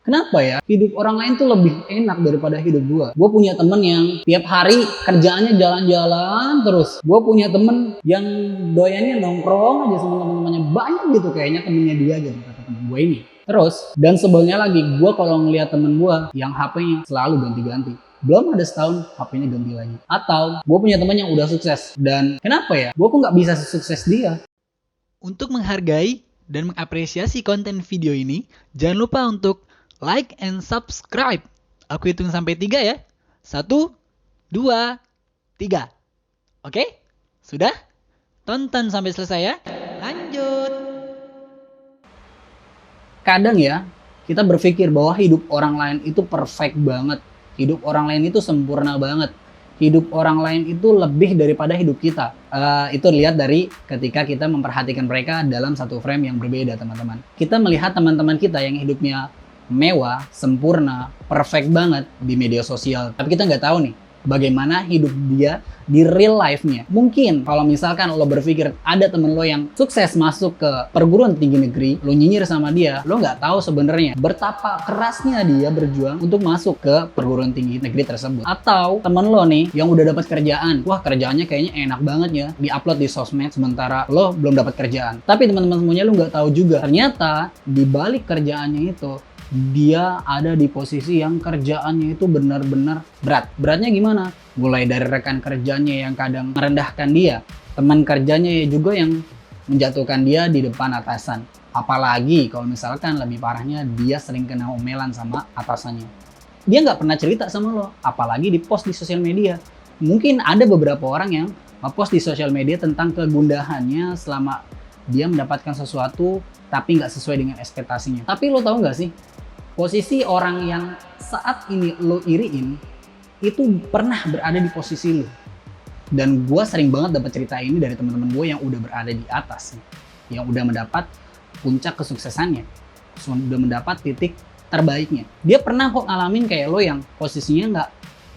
Kenapa ya? Hidup orang lain tuh lebih enak daripada hidup gua. Gua punya temen yang tiap hari kerjaannya jalan-jalan terus. Gua punya temen yang doyannya nongkrong aja sama teman-temannya. Banyak gitu kayaknya temennya dia gitu, kata temen gua ini. Terus, dan sebelnya lagi, gua kalau ngeliat temen gua yang HP-nya selalu ganti-ganti. Belum ada setahun HP-nya ganti lagi. Atau gue punya teman yang udah sukses. Dan kenapa ya? Gue kok nggak bisa sesukses dia. Untuk menghargai dan mengapresiasi konten video ini, jangan lupa untuk like and subscribe. Aku hitung sampai 3 ya. 1, 2, 3. Oke? Sudah? Tonton sampai selesai ya. Lanjut. Kadang ya, kita berpikir bahwa hidup orang lain itu perfect banget. Hidup orang lain itu sempurna banget. Hidup orang lain itu lebih daripada hidup kita. Itu lihat dari ketika kita memperhatikan mereka dalam satu frame yang berbeda, teman-teman. Kita melihat teman-teman kita yang hidupnya mewah, sempurna, perfect banget di media sosial. Tapi kita nggak tahu nih, bagaimana hidup dia di real life-nya. Mungkin kalau misalkan lo berpikir ada temen lo yang sukses masuk ke perguruan tinggi negeri, lo nyinyir sama dia, lo nggak tahu sebenarnya betapa kerasnya dia berjuang untuk masuk ke perguruan tinggi negeri tersebut. Atau temen lo nih yang udah dapat kerjaan, wah kerjaannya kayaknya enak banget ya, di-upload di sosmed, sementara lo belum dapat kerjaan. Tapi teman-teman semuanya lo nggak tahu juga, ternyata di balik kerjaannya itu dia ada di posisi yang kerjaannya itu benar-benar berat. Beratnya gimana? Mulai dari rekan kerjanya yang kadang merendahkan dia, teman kerjanya juga yang menjatuhkan dia di depan atasan. Apalagi kalau misalkan lebih parahnya dia sering kena omelan sama atasannya. Dia nggak pernah cerita sama lo, apalagi di post di sosial media. Mungkin ada beberapa orang yang nge-post di sosial media tentang kegundahannya selama dia mendapatkan sesuatu tapi nggak sesuai dengan ekspektasinya. Tapi lo tahu nggak sih, posisi orang yang saat ini lo iriin itu pernah berada di posisi lo. Dan gue sering banget dapat cerita ini dari teman-teman gue yang udah berada di atas, yang udah mendapat puncak kesuksesannya, udah mendapat titik terbaiknya. Dia pernah kok ngalamin kayak lo yang posisinya nggak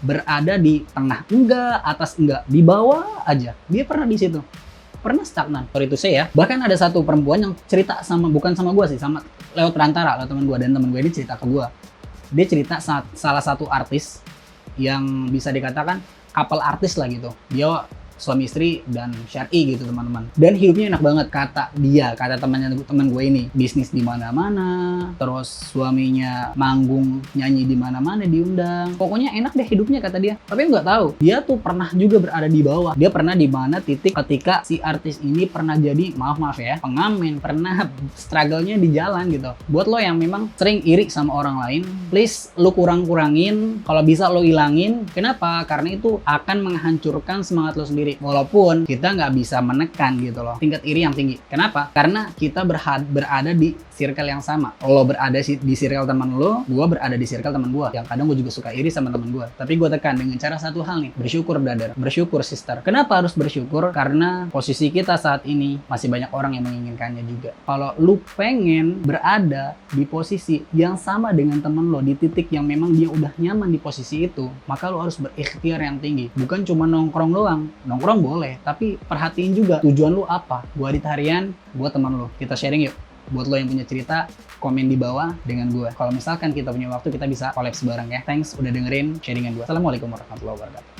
berada di tengah enggak, atas enggak, di bawah aja. Dia pernah di situ. Pernah stagnan. Sorry to say ya. Bahkan ada satu perempuan yang cerita sama, bukan sama gue sih, sama lewat perantara, lewat teman gue, dan teman gue ini cerita ke gue. Dia cerita salah satu artis yang bisa dikatakan couple artis lah gitu. Dia suami istri dan syar'i gitu, teman-teman. Dan hidupnya enak banget, kata dia, kata teman gue ini. Bisnis di mana-mana, terus suaminya manggung nyanyi di mana-mana, diundang. Pokoknya enak deh hidupnya, kata dia. Tapi nggak tahu, dia tuh pernah juga berada di bawah. Dia pernah di mana titik ketika si artis ini pernah jadi, maaf ya, pengamen, pernah struggle-nya di jalan gitu. Buat lo yang memang sering iri sama orang lain, please lo kurang-kurangin, kalau bisa lo ilangin. Kenapa? Karena itu akan menghancurkan semangat lo sendiri. Walaupun kita nggak bisa menekan gitu loh tingkat iri yang tinggi. Kenapa? Karena kita berada di circle yang sama. Lo berada di circle teman lo, gue berada di circle teman gue. Yang kadang gue juga suka iri sama teman gue. Tapi gue tekan dengan cara satu hal nih, bersyukur brother, bersyukur sister. Kenapa harus bersyukur? Karena posisi kita saat ini masih banyak orang yang menginginkannya juga. Kalau lu pengen berada di posisi yang sama dengan teman lo, di titik yang memang dia udah nyaman di posisi itu, maka lo harus berikhtiar yang tinggi. Bukan cuma nongkrong doang. Nongkrong boleh, tapi perhatiin juga tujuan lu apa. Gua Adit Harian, gua teman lu. Kita sharing yuk. Buat lo yang punya cerita, komen di bawah dengan gua. Kalau misalkan kita punya waktu, kita bisa collab bareng ya. Thanks udah dengerin sharingan gua. Assalamualaikum warahmatullahi wabarakatuh.